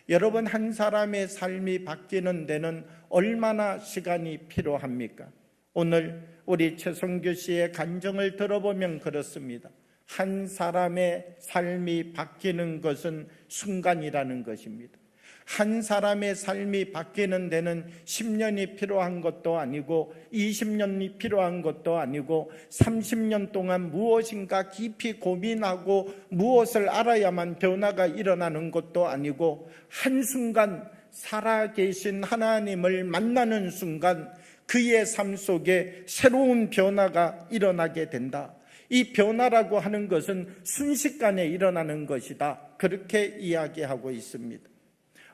여러분, 한 사람의 삶이 바뀌는 데는 얼마나 시간이 필요합니까? 오늘 우리 최성규 씨의 간증을 들어보면 그렇습니다. 한 사람의 삶이 바뀌는 것은 순간이라는 것입니다. 한 사람의 삶이 바뀌는 데는 10년이 필요한 것도 아니고 20년이 필요한 것도 아니고 30년 동안 무엇인가 깊이 고민하고 무엇을 알아야만 변화가 일어나는 것도 아니고 한순간 살아계신 하나님을 만나는 순간 그의 삶 속에 새로운 변화가 일어나게 된다. 이 변화라고 하는 것은 순식간에 일어나는 것이다. 그렇게 이야기하고 있습니다.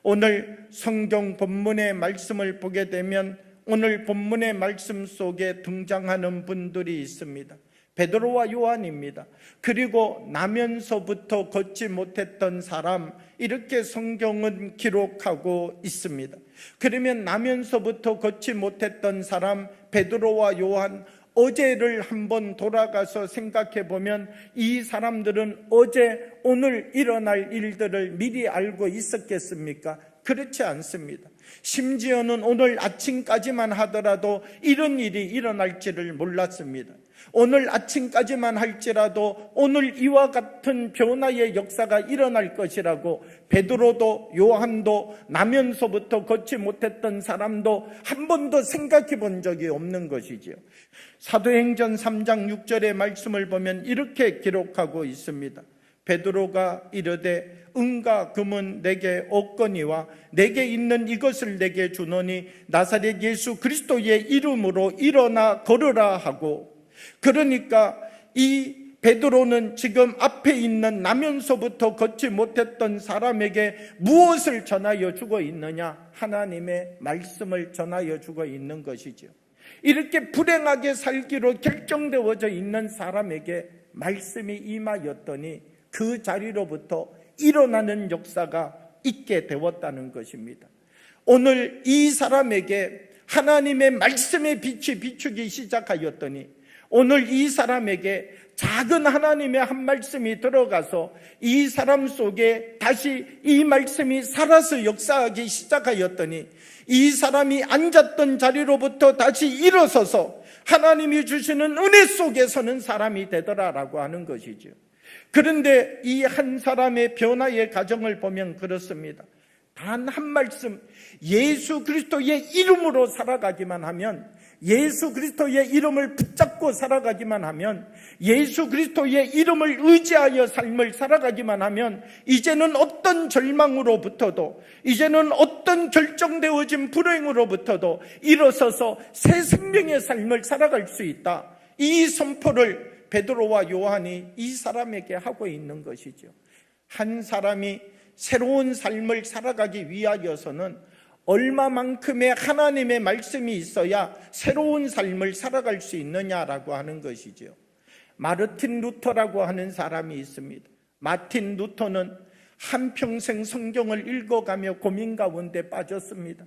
오늘 성경 본문의 말씀을 보게 되면 오늘 본문의 말씀 속에 등장하는 분들이 있습니다. 베드로와 요한입니다. 그리고 나면서부터 걷지 못했던 사람, 이렇게 성경은 기록하고 있습니다. 그러면 나면서부터 걷지 못했던 사람 베드로와 요한, 어제를 한번 돌아가서 생각해 보면 이 사람들은 어제 오늘 일어날 일들을 미리 알고 있었겠습니까? 그렇지 않습니다. 심지어는 오늘 아침까지만 하더라도 이런 일이 일어날지를 몰랐습니다. 오늘 아침까지만 할지라도 오늘 이와 같은 변화의 역사가 일어날 것이라고 베드로도 요한도 나면서부터 걷지 못했던 사람도 한 번도 생각해 본 적이 없는 것이지요. 사도행전 3장 6절의 말씀을 보면 이렇게 기록하고 있습니다. 베드로가 이르되 은과 금은 내게 없거니와 내게 있는 이것을 내게 주노니 나사렛 예수 그리스도의 이름으로 일어나 걸으라 하고, 그러니까 이 베드로는 지금 앞에 있는 나면서부터 걷지 못했던 사람에게 무엇을 전하여 주고 있느냐? 하나님의 말씀을 전하여 주고 있는 것이죠. 이렇게 불행하게 살기로 결정되어져 있는 사람에게 말씀이 임하였더니 그 자리로부터 일어나는 역사가 있게 되었다는 것입니다. 오늘 이 사람에게 하나님의 말씀의 빛이 비추기 시작하였더니 오늘 이 사람에게 작은 하나님의 한 말씀이 들어가서 이 사람 속에 다시 이 말씀이 살아서 역사하기 시작하였더니 이 사람이 앉았던 자리로부터 다시 일어서서 하나님이 주시는 은혜 속에 서는 사람이 되더라라고 하는 것이죠. 그런데 이 한 사람의 변화의 과정을 보면 그렇습니다. 단 한 말씀, 예수 그리스도의 이름으로 살아가기만 하면, 예수 그리스도의 이름을 붙잡고 살아가기만 하면, 예수 그리스도의 이름을 의지하여 삶을 살아가기만 하면 이제는 어떤 절망으로부터도, 이제는 어떤 결정되어진 불행으로부터도 일어서서 새 생명의 삶을 살아갈 수 있다. 이 선포를 베드로와 요한이 이 사람에게 하고 있는 것이죠. 한 사람이 새로운 삶을 살아가기 위하여서는 얼마만큼의 하나님의 말씀이 있어야 새로운 삶을 살아갈 수 있느냐라고 하는 것이죠. 마르틴 루터라고 하는 사람이 있습니다. 마틴 루터는 한평생 성경을 읽어가며 고민 가운데 빠졌습니다.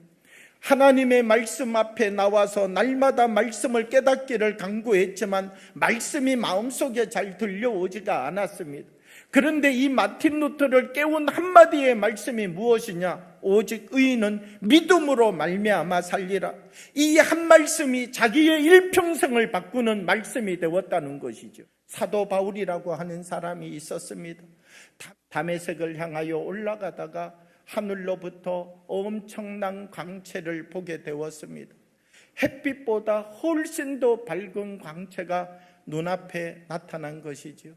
하나님의 말씀 앞에 나와서 날마다 말씀을 깨닫기를 간구했지만 말씀이 마음속에 잘 들려오지가 않았습니다. 그런데 이 마틴 루터를 깨운 한마디의 말씀이 무엇이냐? 오직 의인은 믿음으로 말미암아 살리라. 이 한 말씀이 자기의 일평생을 바꾸는 말씀이 되었다는 것이죠. 사도 바울이라고 하는 사람이 있었습니다. 다메섹을 향하여 올라가다가 하늘로부터 엄청난 광채를 보게 되었습니다. 햇빛보다 훨씬 더 밝은 광채가 눈앞에 나타난 것이죠.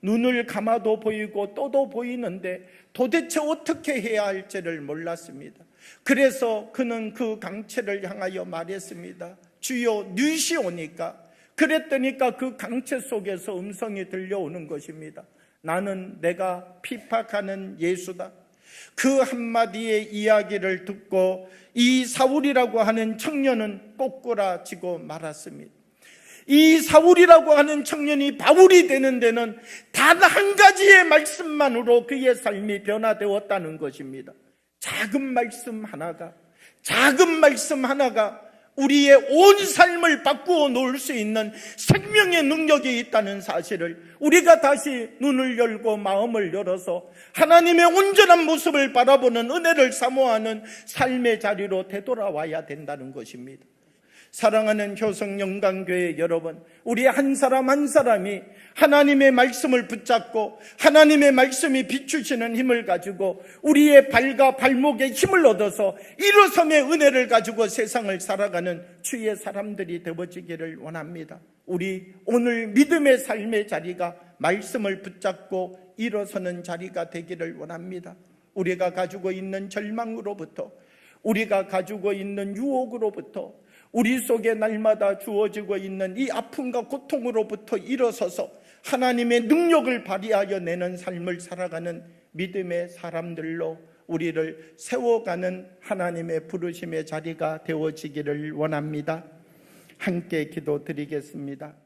눈을 감아도 보이고 떠도 보이는데 도대체 어떻게 해야 할지를 몰랐습니다. 그래서 그는 그 광채를 향하여 말했습니다. 주여, 누시오니까. 그랬더니까 그 광채 속에서 음성이 들려오는 것입니다. 나는 내가 핍박하는 예수다. 그 한마디의 이야기를 듣고 이 사울이라고 하는 청년은 꼬꾸라지고 말았습니다. 이 사울이라고 하는 청년이 바울이 되는 데는 단 한 가지의 말씀만으로 그의 삶이 변화되었다는 것입니다. 작은 말씀 하나가 우리의 온 삶을 바꾸어 놓을 수 있는 생명의 능력이 있다는 사실을 우리가 다시 눈을 열고 마음을 열어서 하나님의 온전한 모습을 바라보는 은혜를 사모하는 삶의 자리로 되돌아와야 된다는 것입니다. 사랑하는 효성영광교회 여러분, 우리 한 사람 한 사람이 하나님의 말씀을 붙잡고 하나님의 말씀이 비추시는 힘을 가지고 우리의 발과 발목에 힘을 얻어서 일어섬의 은혜를 가지고 세상을 살아가는 주의 사람들이 되어지기를 원합니다. 우리 오늘 믿음의 삶의 자리가 말씀을 붙잡고 일어서는 자리가 되기를 원합니다. 우리가 가지고 있는 절망으로부터, 우리가 가지고 있는 유혹으로부터, 우리 속에 날마다 주어지고 있는 이 아픔과 고통으로부터 일어서서 하나님의 능력을 발휘하여 내는 삶을 살아가는 믿음의 사람들로 우리를 세워가는 하나님의 부르심의 자리가 되어지기를 원합니다. 함께 기도드리겠습니다.